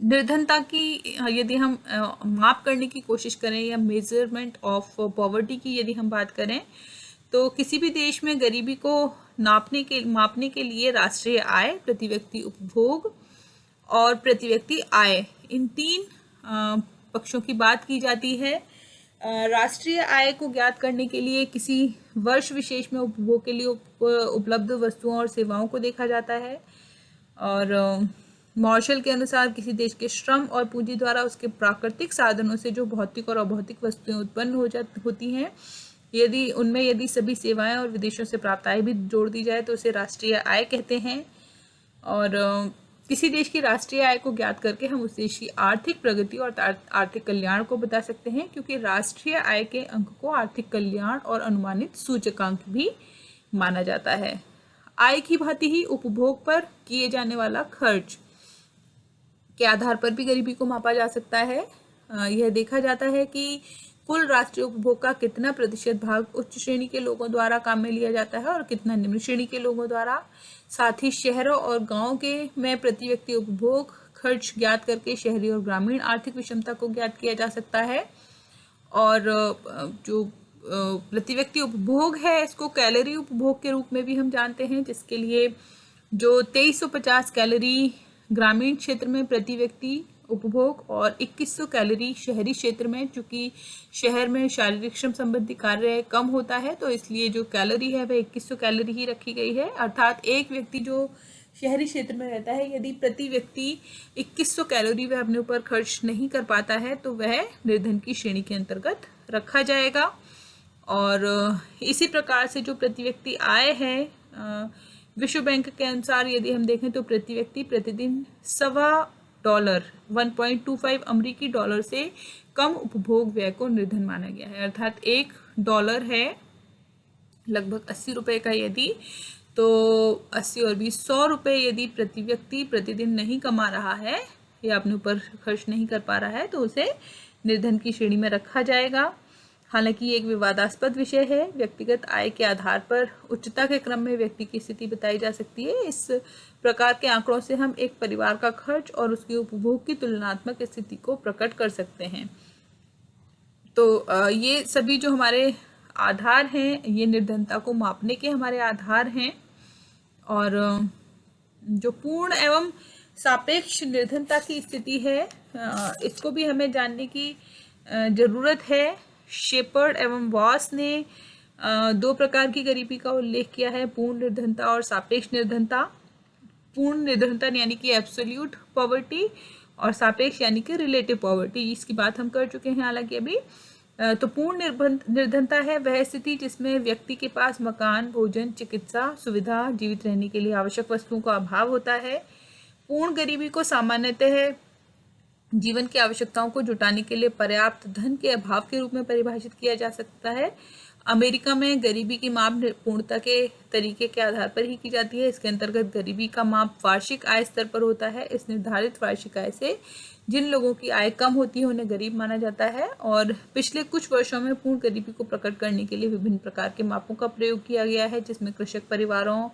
निर्धनता की यदि हम माप करने की कोशिश करें या मेजरमेंट ऑफ पॉवर्टी की यदि हम बात करें, तो किसी भी देश में गरीबी को मापने के लिए राष्ट्रीय आय, प्रति व्यक्ति उपभोग और प्रति व्यक्ति आय, इन तीन पक्षों की बात की जाती है। राष्ट्रीय आय को ज्ञात करने के लिए किसी वर्ष विशेष में उपभोग के लिए उपलब्ध वस्तुओं और सेवाओं को देखा जाता है। और मार्शल के अनुसार किसी देश के श्रम और पूंजी द्वारा उसके प्राकृतिक साधनों से जो भौतिक और अभौतिक वस्तुएं उत्पन्न होती हैं, यदि सभी सेवाएं और विदेशों से प्राप्त आय भी जोड़ दी जाए तो उसे राष्ट्रीय आय कहते हैं। और किसी देश की राष्ट्रीय आय को ज्ञात करके हम उस देश की आर्थिक प्रगति और आर्थिक कल्याण को बता सकते हैं, क्योंकि राष्ट्रीय आय के अंक को आर्थिक कल्याण और अनुमानित सूचकांक भी माना जाता है। आय की भांति ही उपभोग पर किए जाने वाला खर्च के आधार पर भी गरीबी को मापा जा सकता है। यह देखा जाता है कि कुल राष्ट्रीय उपभोग का कितना प्रतिशत भाग उच्च श्रेणी के लोगों द्वारा काम में लिया जाता है और कितना निम्न श्रेणी के लोगों द्वारा। साथ ही शहरों और गांवों के में प्रति व्यक्ति उपभोग खर्च ज्ञात करके शहरी और ग्रामीण आर्थिक विषमता को ज्ञात किया जा सकता है। और जो प्रति व्यक्ति उपभोग है, इसको कैलोरी उपभोग के रूप में भी हम जानते हैं, जिसके लिए जो 2350 कैलोरी ग्रामीण क्षेत्र में प्रति व्यक्ति उपभोग और 2100 कैलोरी शहरी क्षेत्र में, चूंकि शहर में शारीरिक श्रम संबंधी कार्य कम होता है तो इसलिए जो कैलोरी है वह 2100 कैलोरी ही रखी गई है। अर्थात एक व्यक्ति जो शहरी क्षेत्र में रहता है, यदि प्रति व्यक्ति 2100 कैलोरी वह अपने ऊपर खर्च नहीं कर पाता है तो वह निर्धन की श्रेणी के अंतर्गत रखा जाएगा। और इसी प्रकार से जो प्रति व्यक्ति आय है, विश्व बैंक के अनुसार यदि हम देखें तो प्रति व्यक्ति प्रतिदिन $1.25 अमेरिकी डॉलर से कम उपभोग व्यय को निर्धन माना गया है। अर्थात $1 है लगभग 80 रुपये का, यदि तो 80 और 20 100 रुपये यदि प्रति व्यक्ति प्रतिदिन नहीं कमा रहा है या अपने ऊपर खर्च नहीं कर पा रहा है तो उसे निर्धन की श्रेणी में रखा जाएगा। हालांकि ये एक विवादास्पद विषय है। व्यक्तिगत आय के आधार पर उच्चता के क्रम में व्यक्ति की स्थिति बताई जा सकती है। इस प्रकार के आंकड़ों से हम एक परिवार का खर्च और उसके उपभोग की तुलनात्मक स्थिति को प्रकट कर सकते हैं। तो ये सभी जो हमारे आधार हैं, ये निर्धनता को मापने के हमारे आधार हैं। और जो पूर्ण एवं सापेक्ष निर्धनता की स्थिति है, इसको भी हमें जानने की जरूरत है। शेपर्ड एवं वॉस ने 2 प्रकार की गरीबी का उल्लेख किया है, पूर्ण निर्धनता और सापेक्ष निर्धनता। पूर्ण निर्धनता यानी कि एब्सोल्यूट पॉवर्टी और सापेक्ष यानी कि रिलेटिव पॉवर्टी, इसकी बात हम कर चुके हैं हालांकि अभी। तो पूर्ण निर्धनता है वह स्थिति जिसमें व्यक्ति के पास मकान, भोजन, चिकित्सा सुविधा, जीवित रहने के लिए आवश्यक वस्तुओं का अभाव होता है। पूर्ण गरीबी को सामान्यतः जीवन की आवश्यकताओं को जुटाने के लिए पर्याप्त धन के अभाव के रूप में परिभाषित किया जा सकता है। अमेरिका में गरीबी की माप पूर्णता के तरीके के आधार पर ही की जाती है। इसके अंतर्गत गरीबी का माप वार्षिक आय स्तर पर होता है। इस निर्धारित वार्षिक आय से जिन लोगों की आय कम होती है उन्हें गरीब माना जाता है। और पिछले कुछ वर्षों में पूर्ण गरीबी को प्रकट करने के लिए विभिन्न प्रकार के मापों का प्रयोग किया गया है, जिसमें कृषक परिवारों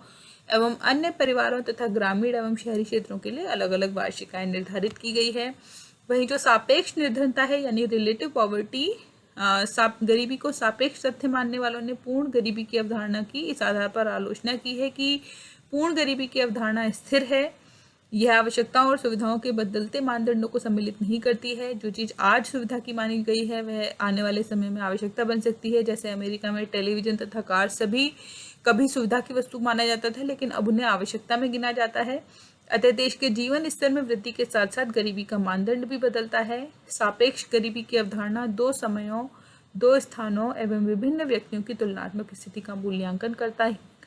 एवं अन्य परिवारों तथा ग्रामीण एवं शहरी क्षेत्रों के लिए अलग अलग वार्षिक आय निर्धारित की गई है। वहीं जो सापेक्ष निर्धनता है यानी रिलेटिव पॉवर्टी, गरीबी को सापेक्ष तथ्य मानने वालों ने पूर्ण गरीबी की अवधारणा की इस आधार पर आलोचना की है कि पूर्ण गरीबी की अवधारणा स्थिर है। यह आवश्यकताओं और सुविधाओं के बदलते मानदंडों को सम्मिलित नहीं करती है। जो चीज़ आज सुविधा की मानी गई है वह आने वाले समय में आवश्यकता बन सकती है। जैसे अमेरिका में टेलीविज़न तथा कार सभी कभी सुविधा की वस्तु माना जाता था, लेकिन अब उन्हें आवश्यकता में गिना जाता है। अतः देश के जीवन स्तर में वृद्धि के साथ साथ गरीबी का मानदंड भी बदलता है। सापेक्ष गरीबी की अवधारणा 2 समयों, 2 स्थानों एवं विभिन्न व्यक्तियों की तुलनात्मक स्थिति का मूल्यांकन करता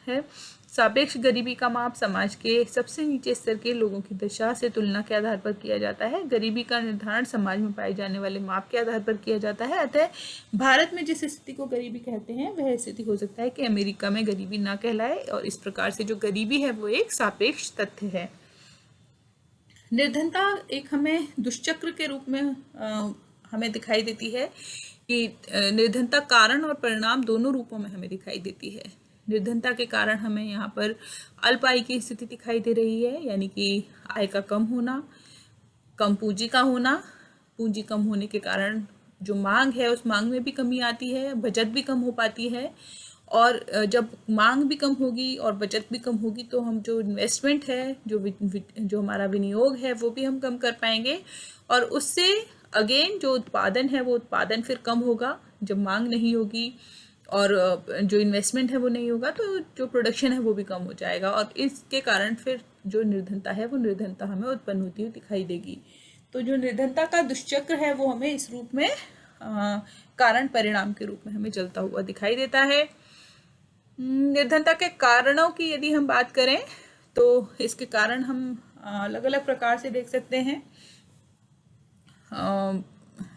है। सापेक्ष गरीबी का माप समाज के सबसे नीचे स्तर के लोगों की दशा से तुलना के आधार पर किया जाता है। गरीबी का निर्धारण समाज में पाए जाने वाले माप के आधार पर किया जाता है। अतः भारत में जिस स्थिति को गरीबी कहते हैं वह स्थिति हो सकता है कि अमेरिका में गरीबी ना कहलाए। और इस प्रकार से जो गरीबी है वो एक सापेक्ष तथ्य है। निर्धनता एक हमें दुष्चक्र के रूप में हमें दिखाई देती है कि निर्धनता कारण और परिणाम दोनों रूपों में हमें दिखाई देती है। निर्धनता के कारण हमें यहाँ पर अल्प आय की स्थिति दिखाई दे रही है, यानी कि आय का कम होना, कम पूंजी का होना, पूंजी कम होने के कारण जो मांग है उस मांग में भी कमी आती है, बचत भी कम हो पाती है। और जब मांग भी कम होगी और बचत भी कम होगी तो हम जो इन्वेस्टमेंट है, जो हमारा विनियोग है वो भी हम कम कर पाएंगे, और उससे अगेन जो उत्पादन है वो उत्पादन फिर कम होगा जब मांग नहीं होगी, और जो इन्वेस्टमेंट है वो नहीं होगा तो जो प्रोडक्शन है वो भी कम हो जाएगा, और इसके कारण फिर जो निर्धनता है वो निर्धनता हमें उत्पन्न होती हुई दिखाई देगी। तो जो निर्धनता का दुष्चक्र है वो हमें इस रूप में कारण परिणाम के रूप में हमें चलता हुआ दिखाई देता है। निर्धनता के कारणों की यदि हम बात करें तो इसके कारण हम अलग अलग प्रकार से देख सकते हैं।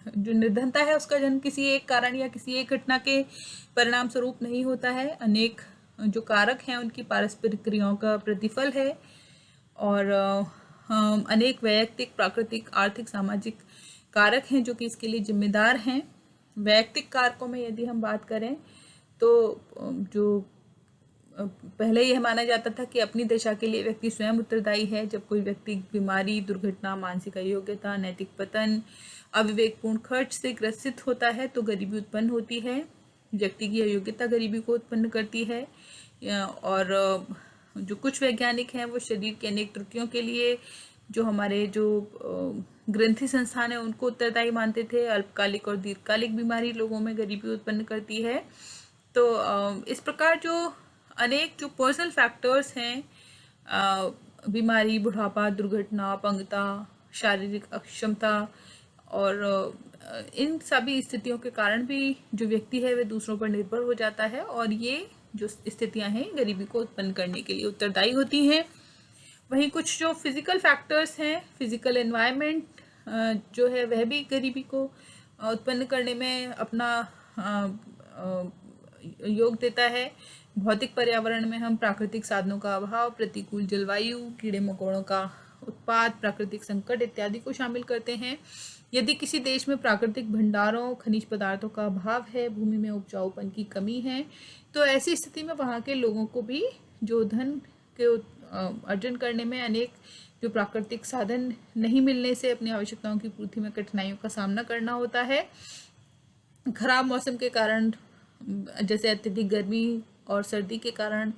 जो निर्धनता है उसका जन्म किसी एक कारण या किसी एक घटना के परिणाम स्वरूप नहीं होता है, अनेक जो कारक हैं उनकी पारस्परिक क्रियाओं का प्रतिफल है, और अनेक वैयक्तिक, प्राकृतिक, आर्थिक, सामाजिक कारक हैं जो कि इसके लिए जिम्मेदार हैं। वैयक्तिक कारकों में यदि हम बात करें तो जो पहले यह माना जाता था कि अपनी दशा के लिए व्यक्ति स्वयं उत्तरदायी है। जब कोई व्यक्ति बीमारी, दुर्घटना, मानसिक अयोग्यता, नैतिक पतन, अविवेकपूर्ण खर्च से ग्रसित होता है तो गरीबी उत्पन्न होती है। व्यक्ति की अयोग्यता गरीबी को उत्पन्न करती है। और जो कुछ वैज्ञानिक हैं वो शरीर की अनेक त्रुटियों के लिए जो हमारे जो ग्रंथि संस्थान है उनको उत्तरदायी मानते थे। अल्पकालिक और दीर्घकालिक बीमारी लोगों में गरीबी उत्पन्न करती है। तो इस प्रकार जो अनेक जो पर्सनल फैक्टर्स हैं, बीमारी, बुढ़ापा, दुर्घटना, अपंगता, शारीरिक अक्षमता, और इन सभी स्थितियों के कारण भी जो व्यक्ति है वह दूसरों पर निर्भर हो जाता है, और ये जो स्थितियां हैं गरीबी को उत्पन्न करने के लिए उत्तरदायी होती हैं। वहीं कुछ जो फिजिकल फैक्टर्स हैं, फिजिकल एनवायरनमेंट जो है वह भी गरीबी को उत्पन्न करने में अपना योग देता है। भौतिक पर्यावरण में हम प्राकृतिक साधनों का अभाव, प्रतिकूल जलवायु, कीड़े मकोड़ों का उत्पात, प्राकृतिक संकट इत्यादि को शामिल करते हैं। यदि किसी देश में प्राकृतिक भंडारों, खनिज पदार्थों का अभाव है, भूमि में उपजाऊपन की कमी है, तो ऐसी स्थिति में वहाँ के लोगों को भी जो धन के अर्जन करने में अनेक जो प्राकृतिक साधन नहीं मिलने से अपनी आवश्यकताओं की पूर्ति में कठिनाइयों का सामना करना होता है। खराब मौसम के कारण, जैसे अत्यधिक गर्मी और सर्दी के कारण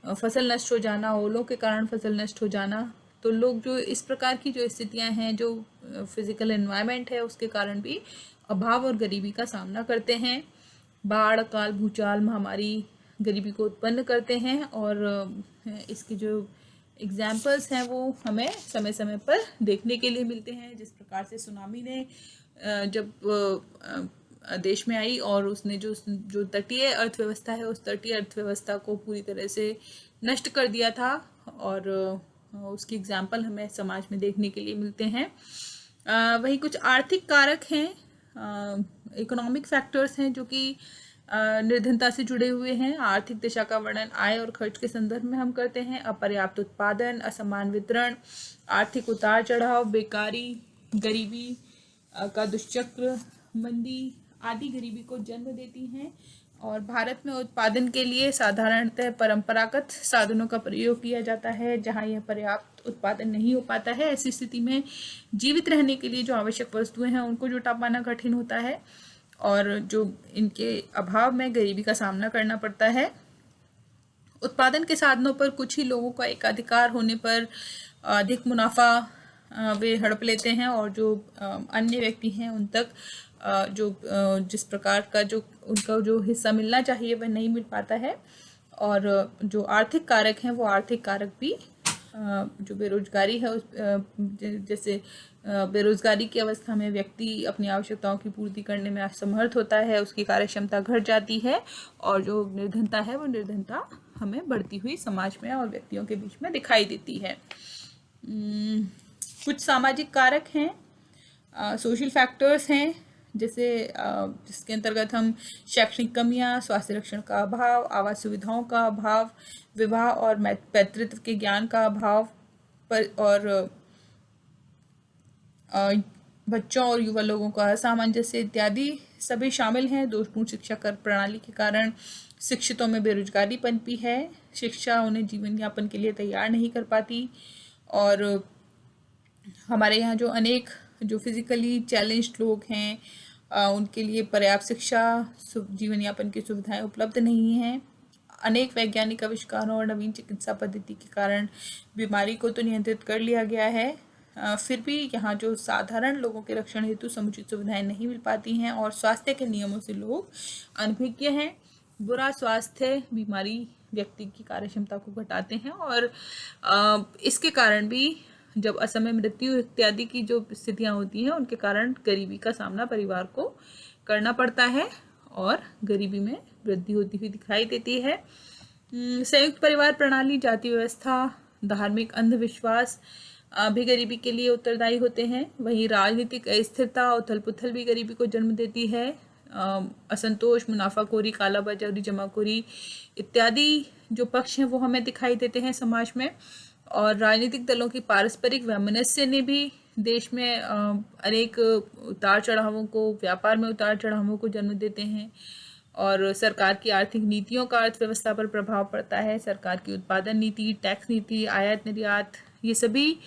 फसल नष्ट हो जाना, ओलों के कारण फसल नष्ट हो जाना, तो लोग जो इस प्रकार की जो स्थितियां हैं, जो फिजिकल एनवायरनमेंट है उसके कारण भी अभाव और गरीबी का सामना करते हैं। बाढ़, अकाल, भूचाल, महामारी गरीबी को उत्पन्न करते हैं, और इसकी जो एग्जाम्पल्स हैं वो हमें समय समय पर देखने के लिए मिलते हैं। जिस प्रकार से सुनामी ने जब देश में आई और उसने जो तटीय अर्थव्यवस्था है उस तटीय अर्थव्यवस्था को पूरी तरह से नष्ट कर दिया था, और उसकी एग्जाम्पल हमें समाज में देखने के लिए मिलते हैं। वही कुछ आर्थिक कारक हैं, इकोनॉमिक फैक्टर्स हैं जो कि निर्धनता से जुड़े हुए हैं। आर्थिक दिशा का वर्णन आय और खर्च के संदर्भ में हम करते हैं। अपर्याप्त उत्पादन, असमान वितरण, आर्थिक उतार चढ़ाव, बेकारी, गरीबी का दुष्चक्र, मंदी आदि गरीबी को जन्म देती हैं। और भारत में उत्पादन के लिए साधारणतः परंपरागत साधनों का प्रयोग किया जाता है। जहां यह पर्याप्त उत्पादन नहीं हो पाता है, ऐसी स्थिति में जीवित रहने के लिए जो आवश्यक वस्तुएं हैं उनको जुटा पाना कठिन होता है, और जो इनके अभाव में गरीबी का सामना करना पड़ता है। उत्पादन के साधनों पर कुछ ही लोगों का एकाधिकार होने पर अधिक मुनाफा वे हड़प लेते हैं, और जो अन्य व्यक्ति हैं उन तक जो जिस प्रकार का जो उनका जो हिस्सा मिलना चाहिए वह नहीं मिल पाता है। और जो आर्थिक कारक हैं वो आर्थिक कारक भी जो बेरोजगारी है, जैसे बेरोजगारी की अवस्था में व्यक्ति अपनी आवश्यकताओं की पूर्ति करने में असमर्थ होता है, उसकी कार्यक्षमता घट जाती है, और जो निर्धनता है वो निर्धनता हमें बढ़ती हुई समाज में और व्यक्तियों के बीच में दिखाई देती है। कुछ सामाजिक कारक हैं, सोशल फैक्टर्स हैं, जैसे जिसके अंतर्गत हम शैक्षणिक कमियां, स्वास्थ्य रक्षण का अभाव, आवास सुविधाओं का अभाव, विवाह और पैतृत्व के ज्ञान का अभाव पर, और बच्चों और युवा लोगों का असामंजस्य इत्यादि सभी शामिल हैं। दोषपूर्ण शिक्षा कर प्रणाली के कारण शिक्षितों में बेरोजगारी पनपी है। शिक्षा उन्हें जीवन यापन के लिए तैयार नहीं कर पाती, और हमारे यहाँ जो अनेक जो फिजिकली चैलेंज्ड लोग हैं उनके लिए पर्याप्त शिक्षा, जीवन यापन की सुविधाएं उपलब्ध नहीं हैं। अनेक वैज्ञानिक आविष्कारों और नवीन चिकित्सा पद्धति के कारण बीमारी को तो नियंत्रित कर लिया गया है, फिर भी यहाँ जो साधारण लोगों के रक्षण हेतु समुचित सुविधाएं नहीं मिल पाती हैं और स्वास्थ्य के नियमों से लोग अनभिज्ञ हैं। बुरा स्वास्थ्य बीमारी व्यक्ति की कार्यक्षमता को घटाते हैं और इसके कारण भी जब असमय मृत्यु इत्यादि की जो स्थितियां होती हैं उनके कारण गरीबी का सामना परिवार को करना पड़ता है और गरीबी में वृद्धि होती हुई दिखाई देती है। संयुक्त परिवार प्रणाली, जाति व्यवस्था, धार्मिक अंधविश्वास भी गरीबी के लिए उत्तरदायी होते हैं। वहीं राजनीतिक अस्थिरता, उथल पुथल भी गरीबी को जन्म देती है। असंतोष, मुनाफाखोरी, कालाबाजारी, जमाखोरी इत्यादि जो पक्ष हैं वो हमें दिखाई देते हैं समाज में। और राजनीतिक दलों की पारस्परिक वैमनस्य ने भी देश में अनेक उतार चढ़ावों को, व्यापार में उतार चढ़ावों को जन्म देते हैं। और सरकार की आर्थिक नीतियों का अर्थव्यवस्था पर प्रभाव पड़ता है। सरकार की उत्पादन नीति, टैक्स नीति, आयात निर्यात, ये सभी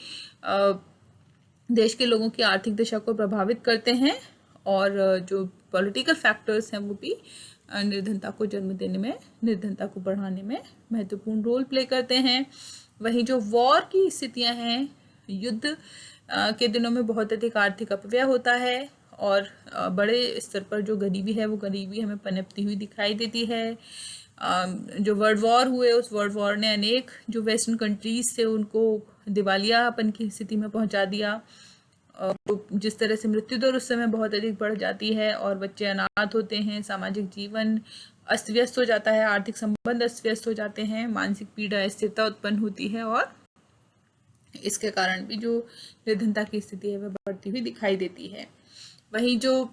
देश के लोगों की आर्थिक दशा को प्रभावित करते हैं। और जो पॉलिटिकल फैक्टर्स हैं वो भी निर्धनता को जन्म देने में, निर्धनता को बढ़ाने में महत्वपूर्ण रोल प्ले करते हैं। वहीं जो वॉर की स्थितियां हैं, युद्ध के दिनों में बहुत अधिक आर्थिक अपव्यय होता है और बड़े स्तर पर जो गरीबी है वो गरीबी हमें पनपती हुई दिखाई देती है। जो वर्ल्ड वॉर हुए, उस वर्ल्ड वॉर ने अनेक जो वेस्टर्न कंट्रीज थे उनको दिवालियापन की स्थिति में पहुंचा दिया। जिस तरह से मृत्यु दर उस समय बहुत अधिक बढ़ जाती है और बच्चे अनाथ होते हैं, सामाजिक जीवन अस्त व्यस्त हो जाता है, आर्थिक संबंध अस्त व्यस्त हो जाते हैं, मानसिक पीड़ा, स्थिरता उत्पन्न होती है और इसके कारण भी जो निर्धनता की स्थिति है वह बढ़ती हुई दिखाई देती है। वहीं जो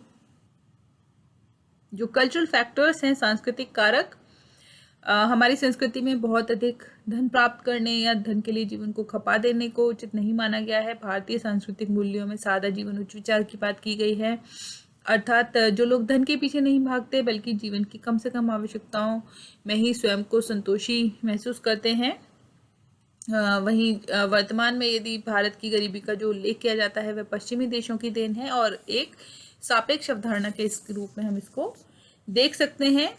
कल्चरल फैक्टर्स हैं, सांस्कृतिक कारक, हमारी संस्कृति में बहुत अधिक धन प्राप्त करने या धन के लिए जीवन को खपा देने को उचित नहीं माना गया है। भारतीय सांस्कृतिक मूल्यों में सादा जीवन उच्च विचार की बात की गई है, अर्थात जो लोग धन के पीछे नहीं भागते बल्कि जीवन की कम से कम आवश्यकताओं में ही स्वयं को संतोषी महसूस करते हैं। वहीं वर्तमान में यदि भारत की गरीबी का जो उल्लेख किया जाता है वह पश्चिमी देशों की देन है और एक सापेक्ष अवधारणा के इस रूप में हम इसको देख सकते हैं।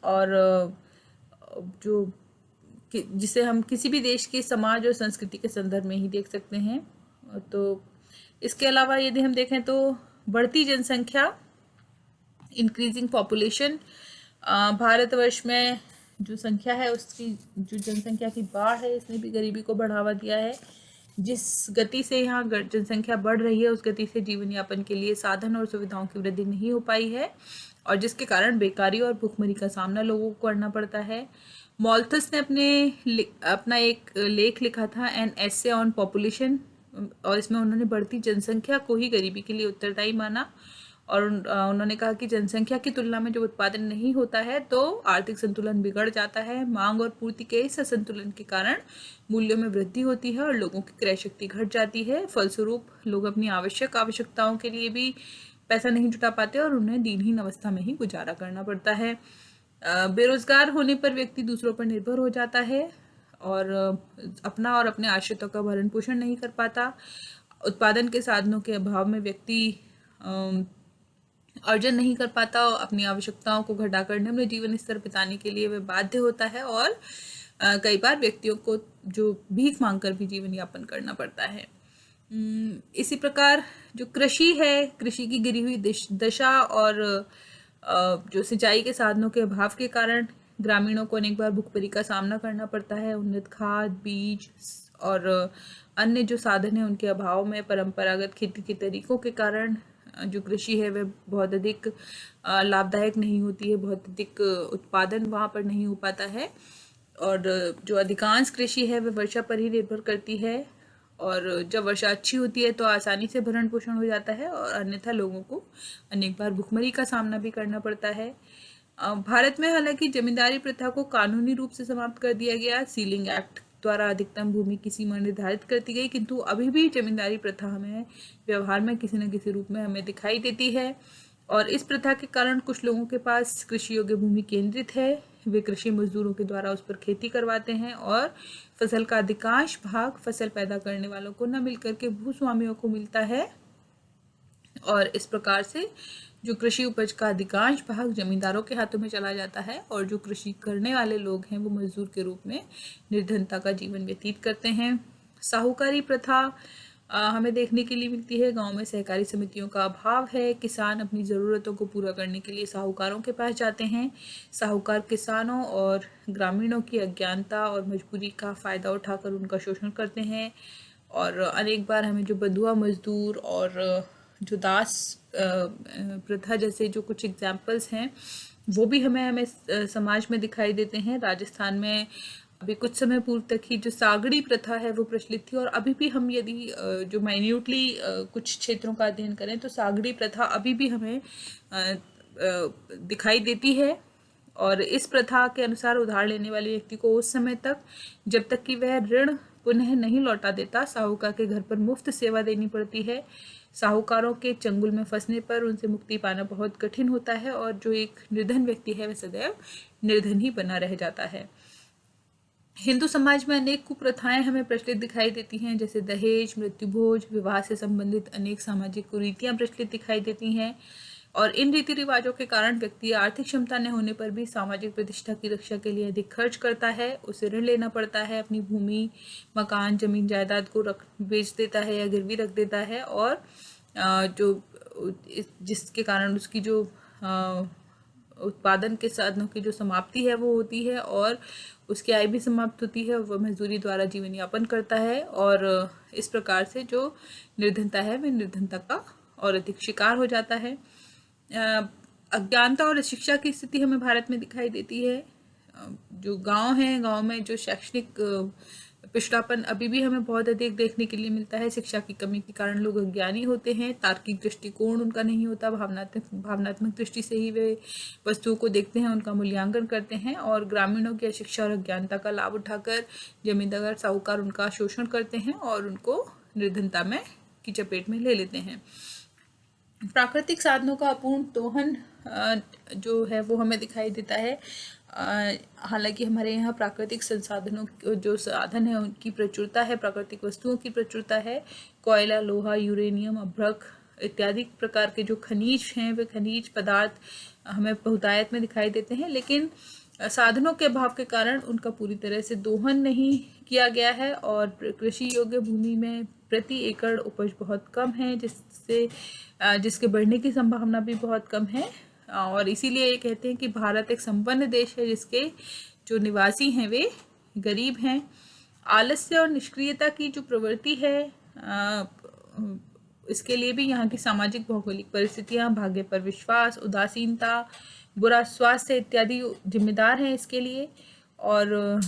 और जो जिसे हम किसी भी देश के समाज और संस्कृति के संदर्भ में ही देख सकते हैं। तो इसके अलावा यदि हम देखें तो बढ़ती जनसंख्या, इंक्रीजिंग पॉपुलेशन, भारतवर्ष में जो संख्या है उसकी जो जनसंख्या की बाढ़ है इसने भी गरीबी को बढ़ावा दिया है। जिस गति से यहाँ जनसंख्या बढ़ रही है उस गति से जीवन यापन के लिए साधन और सुविधाओं की वृद्धि नहीं हो पाई है और जिसके कारण बेकारी और भुखमरी का सामना लोगों को करना पड़ता है। मॉल्थस ने अपना एक लेख लिखा था, एन एसे ऑन पॉपुलेशन, और इसमें उन्होंने बढ़ती जनसंख्या को ही गरीबी के लिए उत्तरदायी माना और उन्होंने कहा कि जनसंख्या की तुलना में जब उत्पादन नहीं होता है तो आर्थिक संतुलन बिगड़ जाता है। मांग और पूर्ति के इस असंतुलन के कारण मूल्यों में वृद्धि होती है और लोगों की क्रय शक्ति घट जाती है। फलस्वरूप लोग अपनी आवश्यकताओं के लिए भी पैसा नहीं जुटा पाते और उन्हें दीनहीन अवस्था में ही गुजारा करना पड़ता है। बेरोजगार होने पर व्यक्ति दूसरों पर निर्भर हो जाता है और अपना और अपने आश्रितों का भरण पोषण नहीं कर पाता। उत्पादन के साधनों के अभाव में व्यक्ति अर्जन नहीं कर पाता और अपनी आवश्यकताओं को घटाकर निम्न जीवन स्तर बिताने के लिए वह बाध्य होता है और कई बार व्यक्तियों को जो भीख मांगकर भी जीवन यापन करना पड़ता है। इसी प्रकार जो कृषि है, कृषि की गिरी हुई दशा और जो सिंचाई के साधनों के अभाव के कारण ग्रामीणों को अनेक बार भुखमरी का सामना करना पड़ता है। उन्नत खाद, बीज और अन्य जो साधन है उनके अभाव में परंपरागत खेती के तरीकों के कारण जो कृषि है वह बहुत अधिक लाभदायक नहीं होती है, बहुत अधिक उत्पादन वहाँ पर नहीं हो पाता है और जो अधिकांश कृषि है वह वर्षा पर ही निर्भर करती है और जब वर्षा अच्छी होती है तो आसानी से भरण पोषण हो जाता है और अन्यथा लोगों को अनेक बार भुखमरी का सामना भी करना पड़ता है। भारत में हालांकि जमींदारी प्रथा को कानूनी रूप से समाप्त कर दिया गया, सीलिंग एक्ट द्वारा अधिकतम भूमि की सीमा निर्धारित करती गई, किंतु अभी भी जमींदारी प्रथा हमें व्यवहार में किसी न किसी रूप में हमें दिखाई देती है। और इस प्रथा के कारण कुछ लोगों के पास कृषि योग्य भूमि केंद्रित है, वे कृषि मजदूरों के द्वारा उस पर खेती करवाते हैं और फसल का अधिकांश भाग फसल पैदा करने वालों को न मिलकर के भूस्वामियों को मिलता है। और इस प्रकार से जो कृषि उपज का अधिकांश भाग जमींदारों के हाथों में चला जाता है और जो कृषि करने वाले लोग हैं वो मजदूर के रूप में निर्धनता का जीवन व्यतीत करते हैं। साहूकारी प्रथा हमें देखने के लिए मिलती है। गांव में सहकारी समितियों का अभाव है, किसान अपनी ज़रूरतों को पूरा करने के लिए साहूकारों के पास जाते हैं। साहूकार किसानों और ग्रामीणों की अज्ञानता और मजबूरी का फ़ायदा उठाकर उनका शोषण करते हैं। और अनेक बार हमें जो बंधुआ मजदूर और जो दास प्रथा जैसे जो कुछ एग्जाम्पल्स हैं वो भी हमें समाज में दिखाई देते हैं। राजस्थान में अभी कुछ समय पूर्व तक ही जो सागड़ी प्रथा है वो प्रचलित थी और अभी भी हम यदि जो माइन्यूटली कुछ क्षेत्रों का अध्ययन करें तो सागड़ी प्रथा अभी भी हमें दिखाई देती है। और इस प्रथा के अनुसार उधार लेने वाले व्यक्ति को उस समय तक जब तक कि वह ऋण पुनः नहीं लौटा देता साहूकार के घर पर मुफ्त सेवा देनी पड़ती है। साहूकारों के चंगुल में फंसने पर उनसे मुक्ति पाना बहुत कठिन होता है और जो एक निर्धन व्यक्ति है वह सदैव निर्धन ही बना रह जाता है। हिंदू समाज में अनेक कुप्रथाएं हमें प्रचलित दिखाई देती हैं, जैसे दहेज, मृत्युभोज, विवाह से संबंधित अनेक सामाजिक कुरीतियां प्रचलित दिखाई देती हैं। और इन रीति रिवाजों के कारण व्यक्ति आर्थिक क्षमता न होने पर भी सामाजिक प्रतिष्ठा की रक्षा के लिए अधिक खर्च करता है, उसे ऋण लेना पड़ता है, अपनी भूमि, मकान, जमीन जायदाद को बेच देता है या गिरवी रख देता है। और जिसके कारण उसकी जो उत्पादन के साधनों की जो समाप्ति है वो होती है और उसकी आय भी समाप्त होती है। वह मजदूरी द्वारा जीवन यापन करता है और इस प्रकार से जो निर्धनता है वह निर्धनता का और अधिक शिकार हो जाता है। अज्ञानता और शिक्षा की स्थिति हमें भारत में दिखाई देती है। जो गांव हैं, गांव में जो शैक्षणिक पिछड़ापन अभी भी हमें बहुत अधिक देखने के लिए मिलता है। शिक्षा की कमी के कारण लोग अज्ञानी होते हैं, तार्किक दृष्टिकोण उनका नहीं होता, भावनात्मक दृष्टि से ही वे वस्तुओं को देखते हैं, उनका मूल्यांकन करते हैं। और ग्रामीणों की अशिक्षा और अज्ञानता का लाभ उठाकर जमींदार साहूकार उनका शोषण करते हैं और उनको निर्धनता में की चपेट में ले लेते हैं। प्राकृतिक साधनों का अपूर्ण दोहन जो है वो हमें दिखाई देता है। हालांकि हमारे यहाँ प्राकृतिक संसाधनों जो साधन है उनकी प्रचुरता है, प्राकृतिक वस्तुओं की प्रचुरता है। कोयला, लोहा, यूरेनियम, अभ्रक इत्यादि प्रकार के जो खनिज हैं वे खनिज पदार्थ हमें बहुतायत में दिखाई देते हैं, लेकिन साधनों के अभाव के कारण उनका पूरी तरह से दोहन नहीं किया गया है और कृषि योग्य भूमि में प्रति एकड़ उपज बहुत कम है, जिसके बढ़ने की संभावना भी बहुत कम है। और इसीलिए ये कहते हैं कि भारत एक संपन्न देश है जिसके जो निवासी हैं वे गरीब हैं। आलस्य और निष्क्रियता की जो प्रवृत्ति है इसके लिए भी यहाँ की सामाजिक भौगोलिक परिस्थितियाँ, भाग्य पर विश्वास, उदासीनता, बुरा स्वास्थ्य इत्यादि जिम्मेदार हैं इसके लिए। और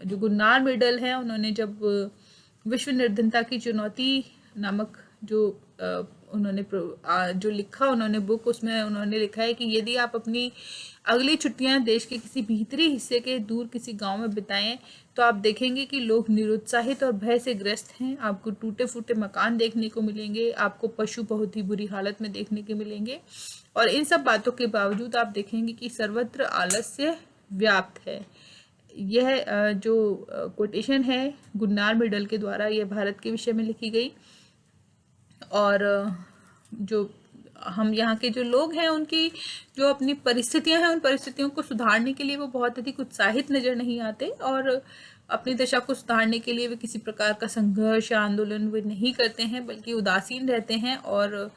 जो गुन्नार मिडल है उन्होंने जब विश्व निर्धनता की चुनौती नामक जो उन्होंने जो लिखा उन्होंने बुक, उसमें उन्होंने लिखा है कि यदि आप अपनी अगली छुट्टियां देश के किसी भीतरी हिस्से के दूर किसी गांव में बिताएं तो आप देखेंगे कि लोग निरुत्साहित और भय से ग्रस्त हैं। आपको टूटे फूटे मकान देखने को मिलेंगे, आपको पशु बहुत ही बुरी हालत में देखने के मिलेंगे और इन सब बातों के बावजूद आप देखेंगे कि सर्वत्र आलस्य व्याप्त है। यह जो कोटेशन है गुन्नार मिडल के द्वारा, यह भारत के विषय में लिखी गई। और जो हम यहाँ के जो लोग हैं उनकी जो अपनी परिस्थितियां हैं उन परिस्थितियों को सुधारने के लिए वो बहुत अधिक उत्साहित नज़र नहीं आते और अपनी दशा को सुधारने के लिए वे किसी प्रकार का संघर्ष या आंदोलन वे नहीं करते हैं, बल्कि उदासीन रहते हैं और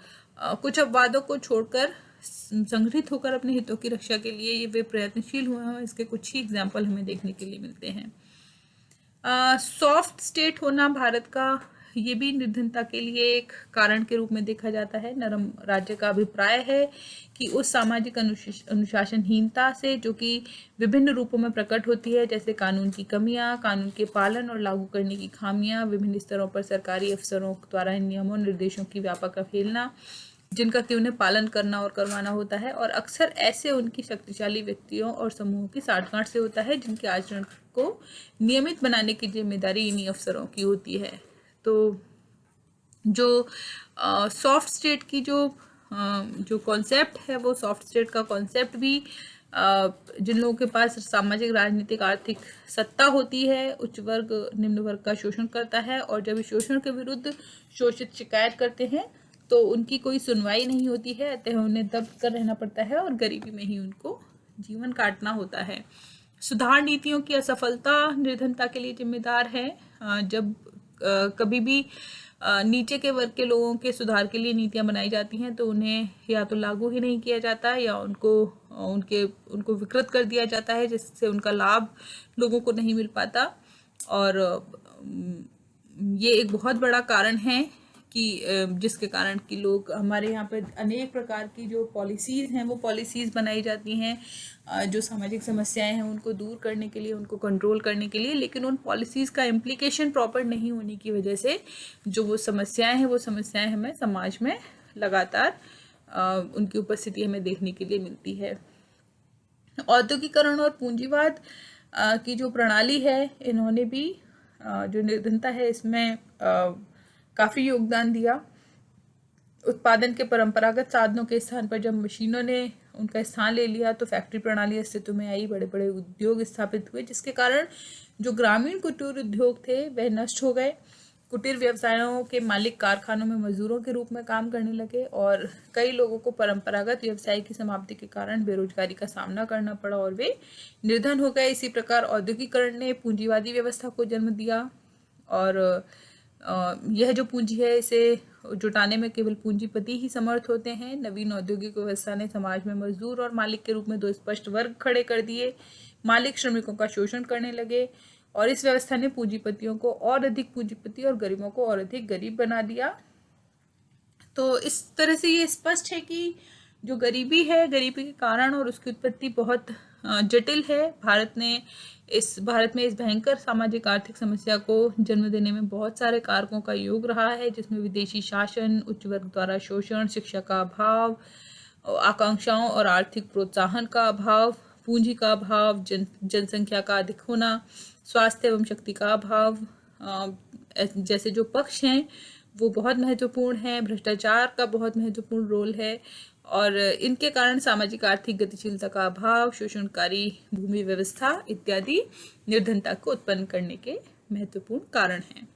कुछ अपवादों को छोड़कर संगठित होकर अपने हितों की रक्षा के लिए ये वे प्रयत्नशील हुए हैं। इसके कुछ ही एग्जाम्पल हमें देखने के लिए मिलते हैं। सॉफ्ट स्टेट होना भारत का ये भी निर्धनता के लिए एक कारण के रूप में देखा जाता है। नरम राज्य का अभिप्राय है कि उस सामाजिक अनुशासनहीनता से जो कि विभिन्न रूपों में प्रकट होती है, जैसे कानून की कमियां, कानून के पालन और लागू करने की खामियां, विभिन्न स्तरों पर सरकारी अफसरों द्वारा इन नियमों निर्देशों की व्यापक अवहेलना जिनका कि उन्हें पालन करना और करवाना होता है, और अक्सर ऐसे उनकी शक्तिशाली व्यक्तियों और समूहों की साठगांठ से होता है जिनके आचरण को नियमित बनाने की जिम्मेदारी इन्हीं अफसरों की होती है। तो जो सॉफ्ट स्टेट की जो जो कॉन्सेप्ट है वो सॉफ्ट स्टेट का कॉन्सेप्ट भी जिन लोगों के पास सामाजिक राजनीतिक आर्थिक सत्ता होती है, उच्च वर्ग निम्न वर्ग का शोषण करता है, और जब इस शोषण के विरुद्ध शोषित शिकायत करते हैं तो उनकी कोई सुनवाई नहीं होती है, अतः उन्हें दब कर रहना पड़ता है और गरीबी में ही उनको जीवन काटना होता है। सुधार नीतियों की असफलता निर्धनता के लिए जिम्मेदार है। जब कभी भी नीचे के वर्ग के लोगों के सुधार के लिए नीतियां बनाई जाती हैं तो उन्हें या तो लागू ही नहीं किया जाता है या उनको विकृत कर दिया जाता है, जिससे उनका लाभ लोगों को नहीं मिल पाता। और ये एक बहुत बड़ा कारण है कि जिसके कारण कि लोग हमारे यहाँ पर अनेक प्रकार की जो पॉलिसीज़ हैं वो पॉलिसीज़ बनाई जाती हैं जो सामाजिक समस्याएं हैं उनको दूर करने के लिए, उनको कंट्रोल करने के लिए, लेकिन उन पॉलिसीज़ का इम्प्लीकेशन प्रॉपर नहीं होने की वजह से जो वो समस्याएं हैं वो समस्याएं हमें समाज में लगातार उनकी उपस्थिति हमें देखने के लिए मिलती है। औद्योगिकरण और पूंजीवाद की जो प्रणाली है, इन्होंने भी जो निर्धनता है इसमें काफ़ी योगदान दिया। उत्पादन के परंपरागत साधनों के स्थान पर जब मशीनों ने उनका स्थान ले लिया तो फैक्ट्री प्रणाली अस्तित्व में आई, बड़े बड़े उद्योग स्थापित हुए, जिसके कारण जो ग्रामीण कुटीर उद्योग थे वह नष्ट हो गए। कुटीर व्यवसायों के मालिक कारखानों में मजदूरों के रूप में काम करने लगे और कई लोगों को परंपरागत व्यवसाय की समाप्ति के कारण बेरोजगारी का सामना करना पड़ा और वे निर्धन हो गए। इसी प्रकार औद्योगिकरण ने पूंजीवादी व्यवस्था को जन्म दिया और यह जो पूंजी है इसे जुटाने में केवल पूंजीपति ही समर्थ होते हैं। नवीन औद्योगिक व्यवस्था ने समाज में मजदूर और मालिक के रूप में दो स्पष्ट वर्ग खड़े कर दिए। मालिक श्रमिकों का शोषण करने लगे और इस व्यवस्था ने पूंजीपतियों को और अधिक पूंजीपति और गरीबों को और अधिक गरीब बना दिया। तो इस तरह से ये स्पष्ट है कि जो गरीबी है, गरीबी के कारण और उसकी उत्पत्ति बहुत जटिल है। भारत में इस भयंकर सामाजिक आर्थिक समस्या को जन्म देने में बहुत सारे कारकों का योग रहा है, जिसमें विदेशी शासन, उच्च वर्ग द्वारा शोषण, शिक्षा का अभाव, आकांक्षाओं और आर्थिक प्रोत्साहन का अभाव, पूंजी का अभाव, जनसंख्या का अधिक होना, स्वास्थ्य एवं शक्ति का अभाव जैसे जो पक्ष हैं वो बहुत महत्वपूर्ण है। भ्रष्टाचार का बहुत महत्वपूर्ण रोल है और इनके कारण सामाजिक आर्थिक गतिशीलता का अभाव, शोषणकारी भूमि व्यवस्था इत्यादि निर्धनता को उत्पन्न करने के महत्वपूर्ण कारण हैं।